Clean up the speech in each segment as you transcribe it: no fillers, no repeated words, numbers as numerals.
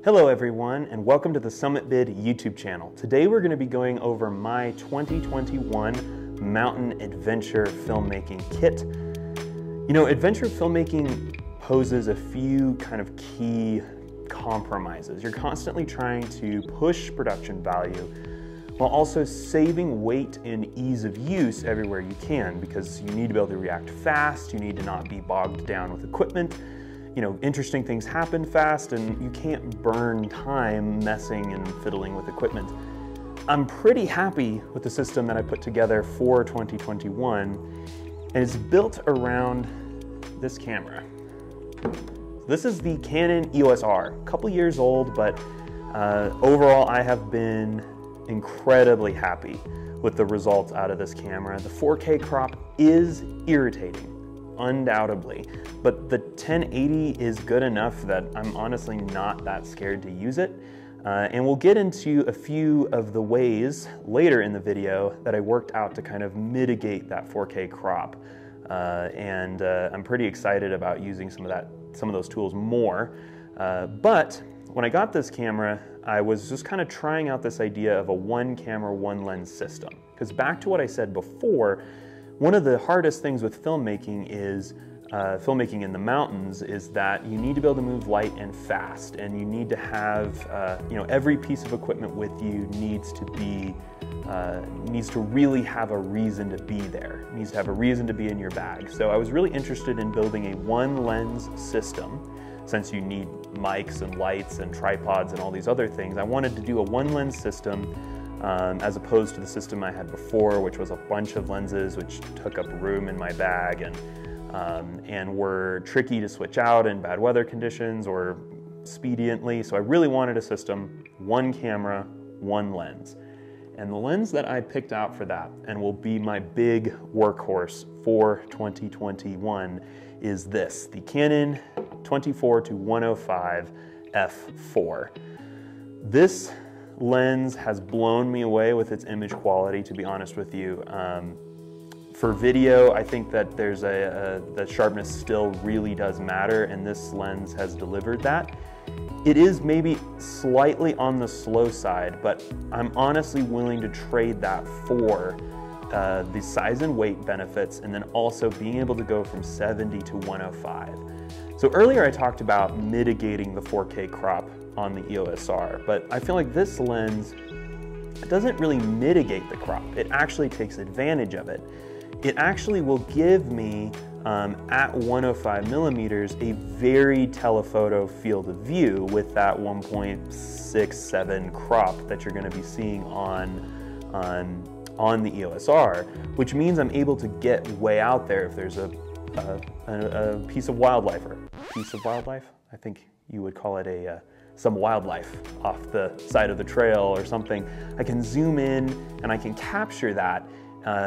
Hello everyone, and welcome to the SummitBid YouTube channel. Today we're going to be going over my 2021 Mountain Adventure Filmmaking Kit. You know, adventure filmmaking poses a few kind of key compromises. You're constantly trying to push production value while also saving weight and ease of use everywhere you can, because you need to be able to react fast, you need to not be bogged down with equipment. You know, interesting things happen fast and you can't burn time messing and fiddling with equipment. I'm pretty happy with the system that I put together for 2021, and it's built around this camera. This is the Canon Eos R, a couple years old, but overall I have been incredibly happy with the results out of this camera. The 4K crop is irritating, undoubtedly, but the 1080 is good enough that I'm honestly not that scared to use it. And we'll get into a few of the ways later in the video that I worked out to kind of mitigate that 4K crop. I'm pretty excited about using some of those tools more. But when I got this camera, I was just kind of trying out this idea of a one camera, one lens system. Because back to what I said before, one of the hardest things with filmmaking is filmmaking in the mountains is that you need to be able to move light and fast, and you need to have, you know, every piece of equipment with you needs to really have a reason to be there. It needs to have a reason to be in your bag. So I was really interested in building a one lens system. Since you need mics and lights and tripods and all these other things, I wanted to do a one lens system as opposed to the system I had before, which was a bunch of lenses which took up room in my bag and were tricky to switch out in bad weather conditions or expediently. So I really wanted a system, one camera, one lens. And the lens that I picked out for that, and will be my big workhorse for 2021, is this, the Canon 24-105 f4. This lens has blown me away with its image quality, to be honest with you. For video, I think that there's the sharpness still really does matter, and this lens has delivered that. It is maybe slightly on the slow side, but I'm honestly willing to trade that for the size and weight benefits, and then also being able to go from 70 to 105. So earlier I talked about mitigating the 4K crop on the EOS R, but I feel like this lens doesn't really mitigate the crop. It actually takes advantage of it. It actually will give me, at 105 millimeters, a very telephoto field of view with that 1.67 crop that you're going to be seeing on the EOS R, which means I'm able to get way out there if there's a piece of wildlife, I think you would call it some wildlife off the side of the trail or something. I can zoom in and I can capture that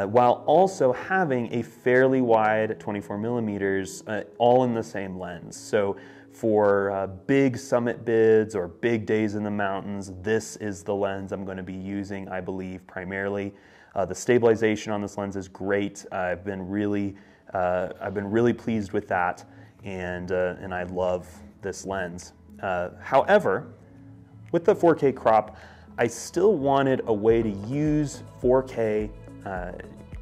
while also having a fairly wide 24 millimeters, all in the same lens. So for big summit bids or big days in the mountains, this is the lens I'm going to be using, I believe, primarily. The stabilization on this lens is great. I've been really pleased with that, and I love this lens. However, with the 4K crop, I still wanted a way to use 4K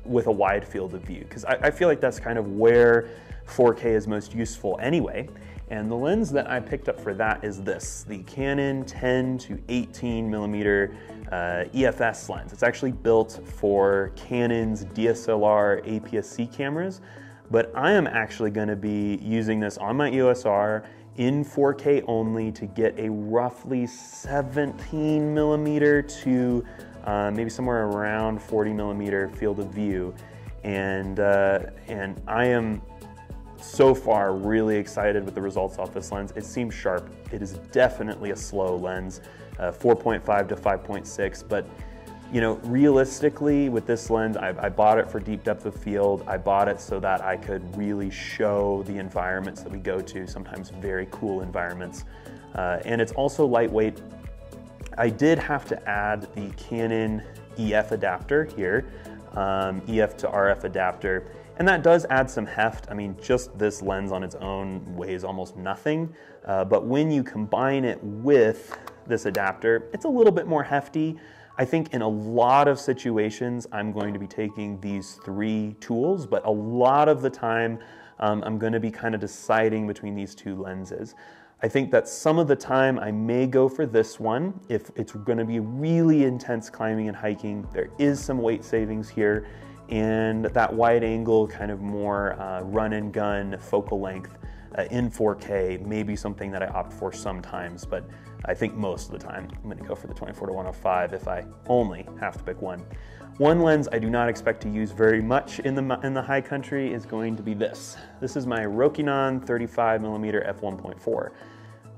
with a wide field of view, because I feel like that's kind of where 4K is most useful anyway. And the lens that I picked up for that is this, the Canon 10-18 millimeter EFS lens. It's actually built for Canon's DSLR APS-C cameras, but I am actually going to be using this on my EOS R in 4K only to get a roughly 17 millimeter to maybe somewhere around 40 millimeter field of view. And I am so far really excited with the results off this lens. It seems sharp. It is definitely a slow lens, 4.5 to 5.6, but you know, realistically with this lens, I bought it for deep depth of field. I bought it so that I could really show the environments that we go to, sometimes very cool environments. And it's also lightweight. I did have to add the Canon EF adapter here, EF to RF adapter. And that does add some heft. I mean, just this lens on its own weighs almost nothing, but when you combine it with this adapter, it's a little bit more hefty. I think in a lot of situations, I'm going to be taking these 3 tools, but a lot of the time, I'm going to be kind of deciding between these 2 lenses. I think that some of the time I may go for this one if it's going to be really intense climbing and hiking. There is some weight savings here, and that wide angle, kind of more run and gun focal length in 4K may be something that I opt for sometimes, but I think most of the time I'm going to go for the 24-105 if I only have to pick one. One lens I do not expect to use very much in the high country is going to be this. This is my Rokinon 35mm f1.4.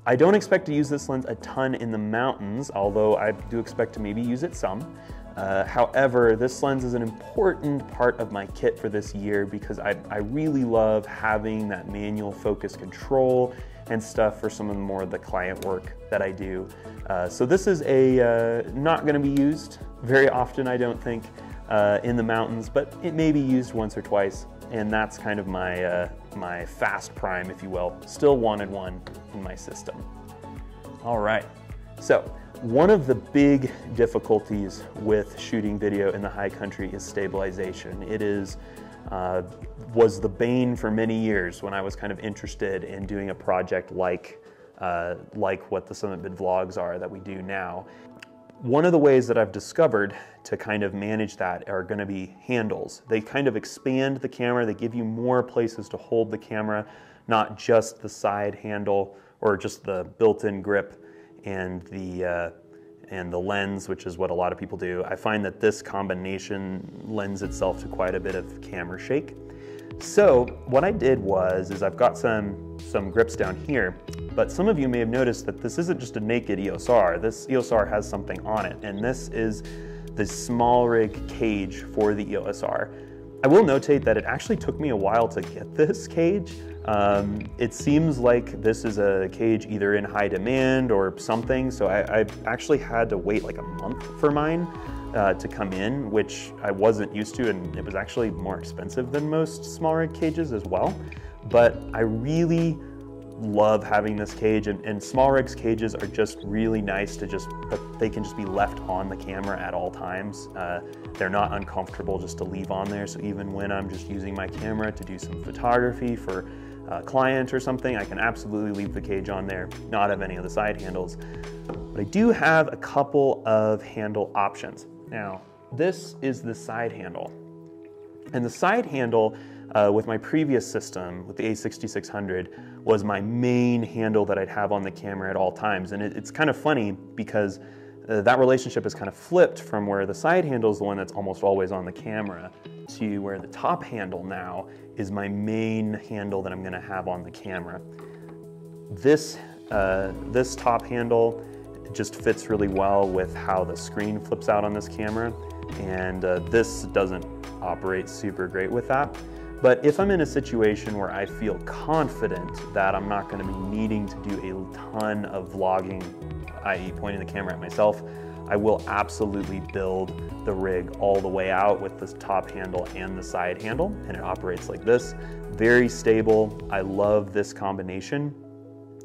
I don't expect to use this lens a ton in the mountains, although I do expect to maybe use it some. However, this lens is an important part of my kit for this year because I really love having that manual focus control and stuff for some of the more of the client work that I do. So this is not going to be used very often, I don't think, in the mountains, but it may be used once or twice, and that's kind of my fast prime, if you will. Still wanted one in my system. All right, so one of the big difficulties with shooting video in the high country is stabilization. It was the bane for many years when I was kind of interested in doing a project like what the Summit Bid vlogs are that we do now. One of the ways that I've discovered to kind of manage that are going to be handles. They kind of expand the camera, they give you more places to hold the camera, not just the side handle or just the built-in grip and the lens, which is what a lot of people do. I find that this combination lends itself to quite a bit of camera shake. So what I did is I've got some grips down here, but some of you may have noticed that this isn't just a naked EOS R. This EOS R has something on it, and this is the small rig cage for the EOS R. I will notate that it actually took me a while to get this cage. It seems like this is a cage either in high demand or something, so I actually had to wait like a month for mine to come in, which I wasn't used to, and it was actually more expensive than most small rig cages as well. But I really love having this cage, and small rigs cages are just really nice to they can just be left on the camera at all times. They're not uncomfortable just to leave on there, so even when I'm just using my camera to do some photography for a client or something, I can absolutely leave the cage on there, not have any of the side handles. But I do have a couple of handle options. Now, this is the side handle. And the side handle with my previous system, with the A6600, was my main handle that I'd have on the camera at all times. And it's kind of funny because that relationship is kind of flipped from where the side handle is the one that's almost always on the camera to where the top handle now is my main handle that I'm going to have on the camera. This top handle just fits really well with how the screen flips out on this camera, and this doesn't operate super great with that. But if I'm in a situation where I feel confident that I'm not going to be needing to do a ton of vlogging, i.e. pointing the camera at myself, I will absolutely build the rig all the way out with this top handle and the side handle, and it operates like this. Very stable. I love this combination.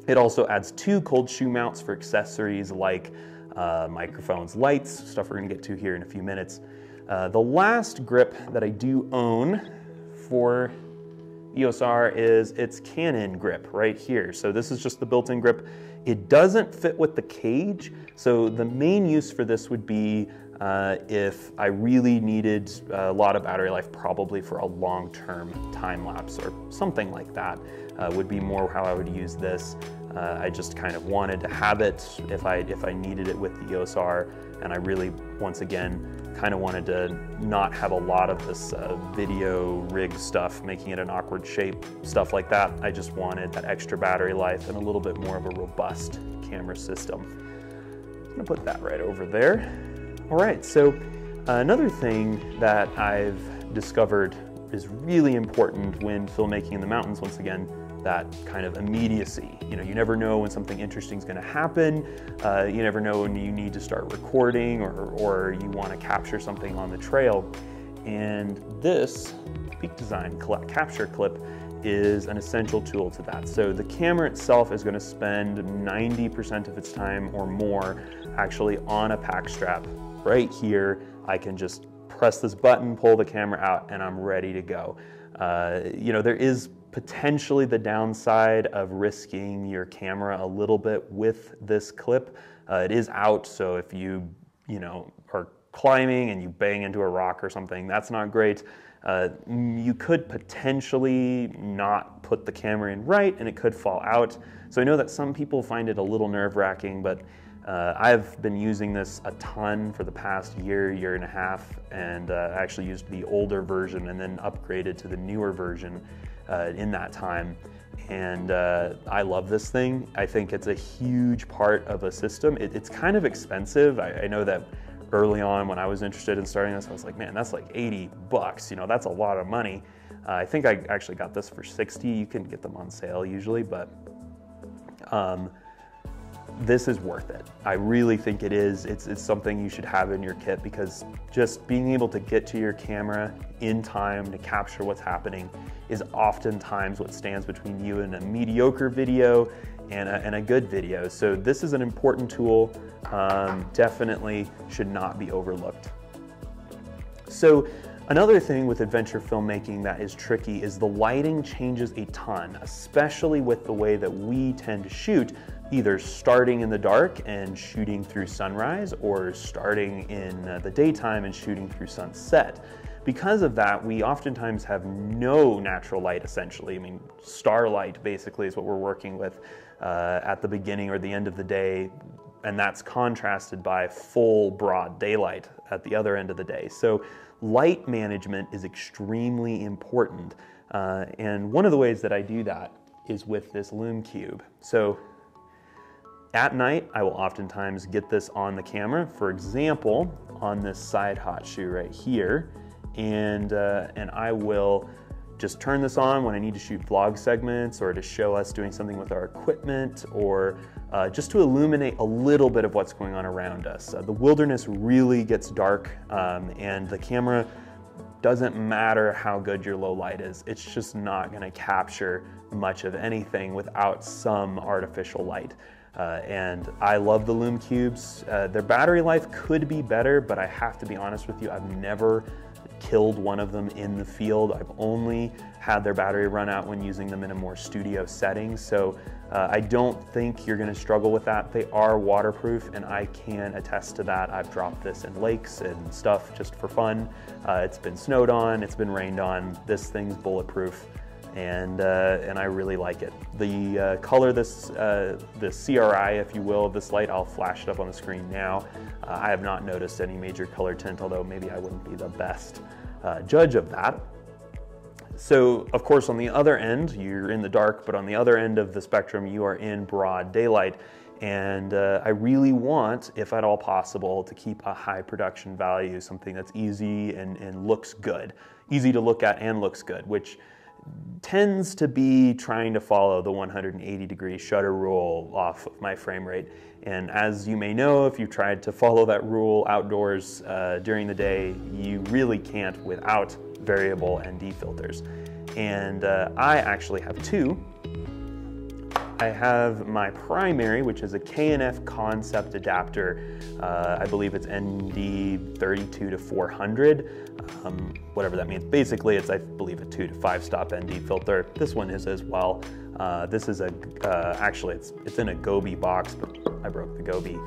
It also adds 2 cold shoe mounts for accessories like microphones, lights, stuff we're going to get to here in a few minutes. The last grip that I do own for EOS R is its Canon Grip right here. So this is just the built-in grip. It doesn't fit with the cage, so the main use for this would be if I really needed a lot of battery life, probably for a long-term time lapse or something like that, would be more how I would use this. I just kind of wanted to have it if I needed it with the EOS R, and I really, once again, kind of wanted to not have a lot of this video rig stuff, making it an awkward shape, stuff like that. I just wanted that extra battery life and a little bit more of a robust camera system. I'm gonna put that right over there. All right, so another thing that I've discovered is really important when filmmaking in the mountains, once again, that kind of immediacy. You know, you never know when something interesting is going to happen. You never know when you need to start recording or you want to capture something on the trail. And this Peak Design capture clip is an essential tool to that. So the camera itself is going to spend 90% of its time or more actually on a pack strap. Right here, I can just press this button, pull the camera out, and I'm ready to go. You know, there is potentially the downside of risking your camera a little bit with this clip. It is out, so if you know, are climbing and you bang into a rock or something, that's not great. You could potentially not put the camera in right and it could fall out. So I know that some people find it a little nerve-wracking, but I've been using this a ton for the past year and a half, and I actually used the older version and then upgraded to the newer version in that time. And I love this thing. I think it's a huge part of a system. It's kind of expensive. I know that early on when I was interested in starting this, I was like, man, that's like 80 bucks. You know, that's a lot of money. I think I actually got this for 60. You can get them on sale usually, but this is worth it. I really think it is. It's something you should have in your kit, because just being able to get to your camera in time to capture what's happening is oftentimes what stands between you and a mediocre video and a good video. So this is an important tool, definitely should not be overlooked. So another thing with adventure filmmaking that is tricky is the lighting changes a ton, especially with the way that we tend to shoot, either starting in the dark and shooting through sunrise, or starting in the daytime and shooting through sunset. Because of that, we oftentimes have no natural light, essentially. I mean, starlight basically is what we're working with at the beginning or the end of the day, and that's contrasted by full broad daylight at the other end of the day. So light management is extremely important, and one of the ways that I do that is with this Lume Cube. So at night, I will oftentimes get this on the camera, for example, on this side hot shoe right here, and I will just turn this on when I need to shoot vlog segments or to show us doing something with our equipment, or just to illuminate a little bit of what's going on around us. The wilderness really gets dark, and the camera doesn't matter how good your low light is. It's just not going to capture much of anything without some artificial light. And I love the Lume Cubes. Their battery life could be better, but I have to be honest with you, I've never killed one of them in the field. I've only had their battery run out when using them in a more studio setting. So I don't think you're going to struggle with that. They are waterproof, and I can attest to that. I've dropped this in lakes and stuff just for fun. It's been snowed on, it's been rained on. This thing's bulletproof, and I really like it. The color, the CRI, if you will, of this light, I'll flash it up on the screen now. I have not noticed any major color tint, although maybe I wouldn't be the best judge of that. So, of course, on the other end, you're in the dark, but on the other end of the spectrum, you are in broad daylight. And I really want, if at all possible, to keep a high production value, something that's easy and looks good. Easy to look at and looks good, which tends to be trying to follow the 180-degree shutter rule off of my frame rate. And as you may know, if you've tried to follow that rule outdoors during the day, you really can't without variable ND filters. And I actually have two. I have my primary, which is a K&F concept adapter. I believe it's ND 32 to 400, whatever that means. Basically, it's, I believe, a 2 to 5 stop ND filter. This one is as well. This is a, actually, it's in a Gobi box, but I broke the Gobi,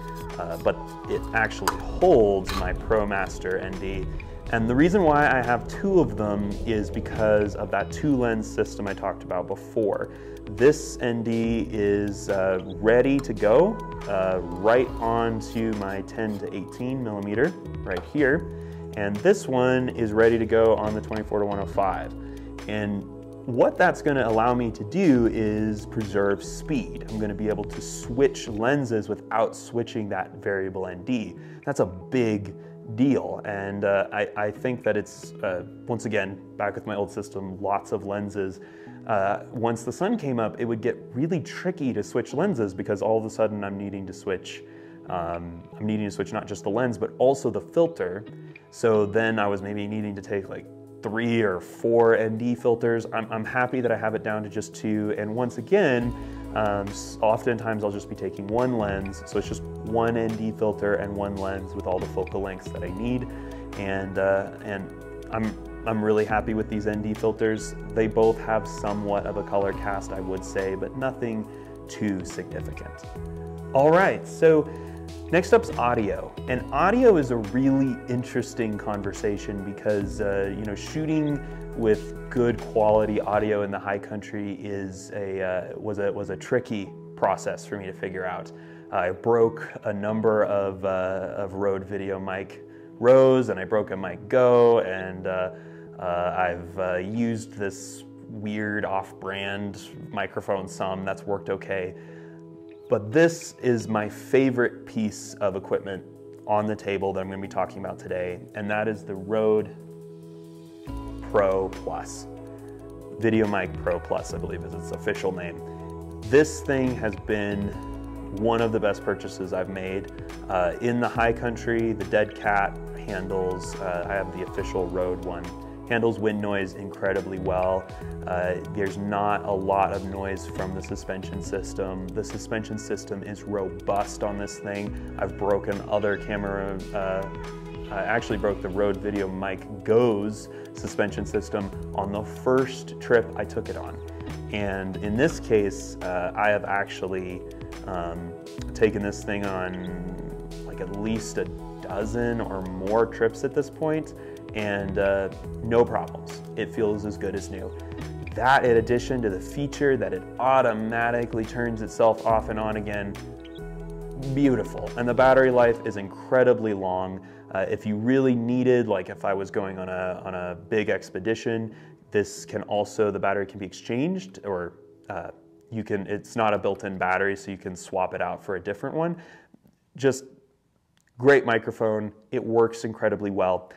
but it actually holds my ProMaster ND. And the reason why I have two of them is because of that two lens system I talked about before. This ND is ready to go right onto my 10 to 18 millimeter right here. And this one is ready to go on the 24 to 105. And what that's going to allow me to do is preserve speed. I'm going to be able to switch lenses without switching that variable ND. That's a big deal, and I think that it's, once again, back with my old system, lots of lenses. Once the sun came up, it would get really tricky to switch lenses because all of a sudden I'm needing to switch I'm needing to switch not just the lens, but also the filter. So then I was maybe needing to take like 3 or 4 ND filters. I'm happy that I have it down to just 2. And once again, oftentimes I'll just be taking 1 lens. So it's just 1 ND filter and 1 lens with all the focal lengths that I need. And I'm really happy with these ND filters. They both have somewhat of a color cast, I would say, but nothing too significant. All right, so next up's audio. And audio is a really interesting conversation because you know, shooting with good quality audio in the high country is was a tricky process for me to figure out. I broke a number of Rode video mic Rows, and I broke a mic Go, and I've used this weird off-brand microphone some that's worked okay. But this is my favorite piece of equipment on the table that I'm going to be talking about today, and that is the Rode Pro Plus. Video Mic Pro Plus, I believe is its official name. This thing has been one of the best purchases I've made. In the high country, the Dead Cat handles, I have the official Rode one, handles wind noise incredibly well. There's not a lot of noise from the suspension system. The suspension system is robust on this thing. I've broken other camera, I actually broke the Rode Video Mic Go's suspension system on the first trip I took it on. And in this case, I have actually taken this thing on like at least a dozen or more trips at this point, and no problems. It feels as good as new. That, in addition to the feature that it automatically turns itself off and on again, beautiful. And the battery life is incredibly long. If you really needed, like if I was going on a big expedition, this can also, the battery can be exchanged, or you can, it's not a built-in battery, so you can swap it out for a different one. Just great microphone. It works incredibly well.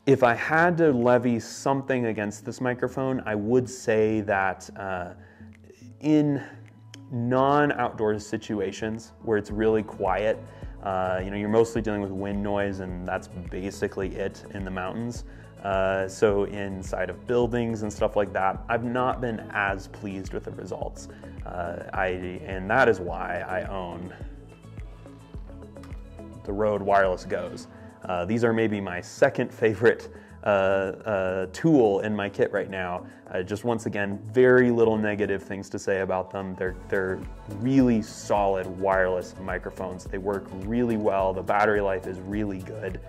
If I had to levy something against this microphone, I would say that in non-outdoor situations where it's really quiet, you know, you're mostly dealing with wind noise, and that's basically it in the mountains. So inside of buildings and stuff like that, I've not been as pleased with the results. And that is why I own the Rode Wireless Go's. These are maybe my second favorite tool in my kit right now. Just once again, very little negative things to say about them. They're really solid wireless microphones. They work really well. The battery life is really good.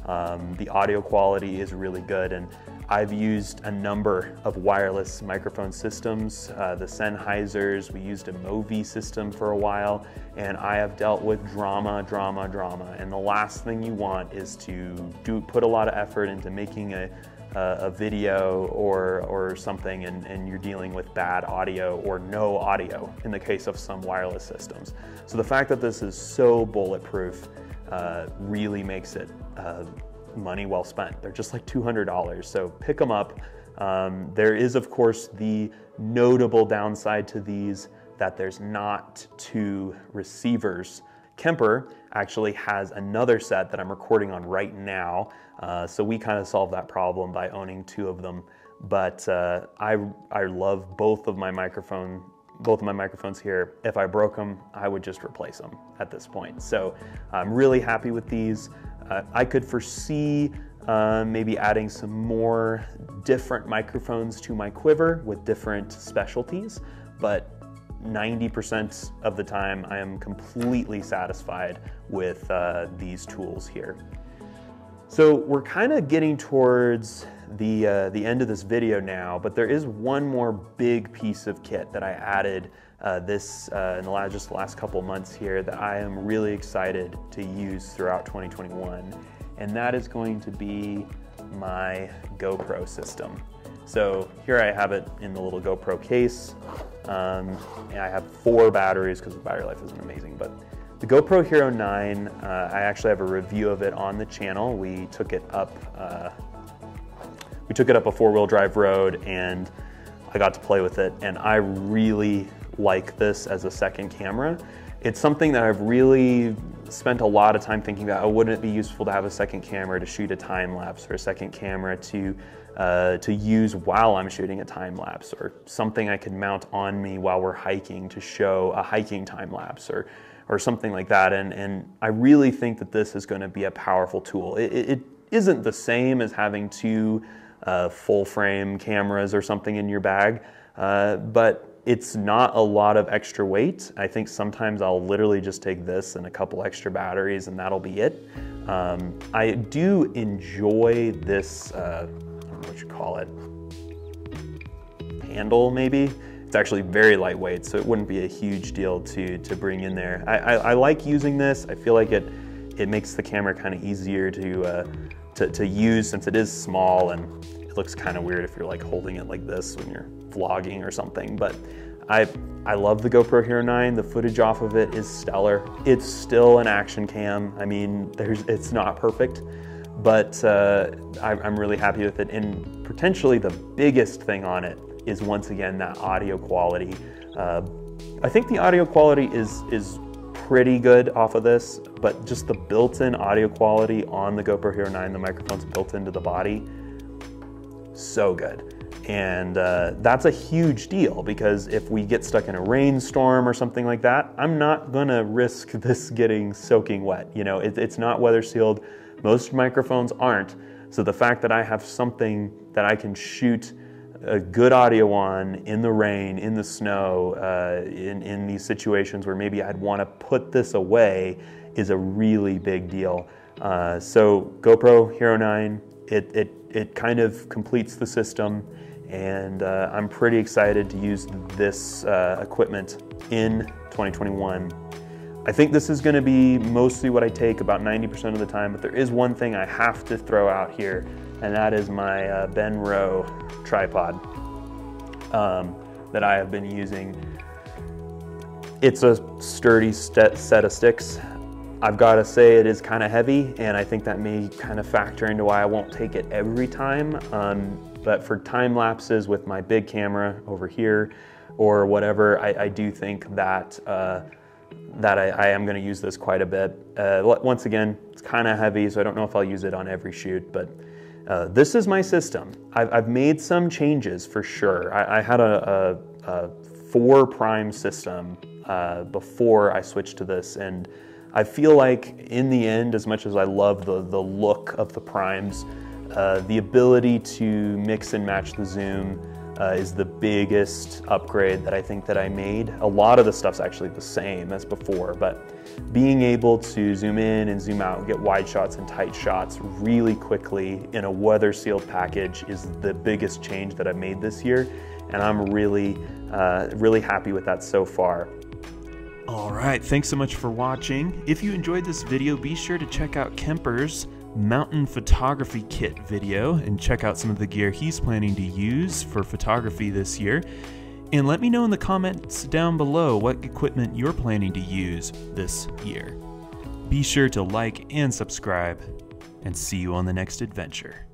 The audio quality is really good, and I've used a number of wireless microphone systems, the Sennheisers. We used a Movi system for a while, and I have dealt with drama, and the last thing you want is to put a lot of effort into making a video or something, and you're dealing with bad audio or no audio in the case of some wireless systems. So the fact that this is so bulletproof really makes it money well spent. They're just like $200, so pick them up. There is, of course, the notable downside to these that there's not 2 receivers. Kemper actually has another set that I'm recording on right now, so we kind of solved that problem by owning 2 of them. But I love both of my microphones here. If I broke them, I would just replace them at this point. So I'm really happy with these. I could foresee maybe adding some more different microphones to my quiver with different specialties, but 90% of the time I am completely satisfied with these tools here. So we're kind of getting towards the end of this video now, but there is one more big piece of kit that I added in just the last couple months here that I am really excited to use throughout 2021, and that is going to be my GoPro system. So here I have it in the little GoPro case, and I have 4 batteries because the battery life isn't amazing, but the GoPro Hero 9, I actually have a review of it on the channel. We took it up a 4-wheel drive road, and I got to play with it, and I really like this as a second camera. it's something that I've really spent a lot of time thinking about. Oh, wouldn't it be useful to have a second camera to shoot a time lapse, or a second camera to use while I'm shooting a time lapse, or something I could mount on me while we're hiking to show a hiking time lapse, or something like that. And I really think that this is going to be a powerful tool. It isn't the same as having two full frame cameras or something in your bag, but it's not a lot of extra weight. I think sometimes I'll literally just take this and a couple extra batteries and that'll be it. I do enjoy this, I don't know what you call it, handle maybe. It's actually very lightweight, so it wouldn't be a huge deal to bring in there. I like using this. I feel like it makes the camera kind of easier to use, since it is small, and it looks kind of weird if you're like holding it like this when you're vlogging or something. But I love the GoPro Hero 9. The footage off of it is stellar. It's still an action cam. I mean, it's not perfect, but I'm really happy with it. And potentially the biggest thing on it is, once again, that audio quality. I think the audio quality is pretty good off of this, but just the built-in audio quality on the GoPro Hero 9, the microphone's built into the body, so good. And that's a huge deal, because if we get stuck in a rainstorm or something like that, I'm not gonna risk this getting soaking wet. You know, it's not weather sealed. Most microphones aren't. So the fact that I have something that I can shoot a good audio on in the rain, in the snow, in these situations where maybe I'd want to put this away, is a really big deal. So GoPro Hero 9, it kind of completes the system, and I'm pretty excited to use this equipment in 2021. I think this is going to be mostly what I take about 90% of the time, but there is one thing I have to throw out here, and that is my Benro Tripod that I have been using. It's a sturdy set of sticks. I've got to say it is kind of heavy, and I think that may kind of factor into why I won't take it every time. But for time lapses with my big camera over here or whatever, I do think that I am going to use this quite a bit. Once again, it's kind of heavy, so I don't know if I'll use it on every shoot, but this is my system. I've made some changes for sure. I had a 4 prime system before I switched to this, and I feel like in the end, as much as I love the look of the primes, the ability to mix and match the zoom is the biggest upgrade that I think that I made. A lot of the stuff's actually the same as before, but being able to zoom in and zoom out, get wide shots and tight shots really quickly in a weather sealed package is the biggest change that I've made this year, and I'm really happy with that so far. All right, thanks so much for watching. If you enjoyed this video, be sure to check out Kemper's mountain photography kit video and check out some of the gear he's planning to use for photography this year. And let me know in the comments down below what equipment you're planning to use this year. Be sure to like and subscribe, and see you on the next adventure.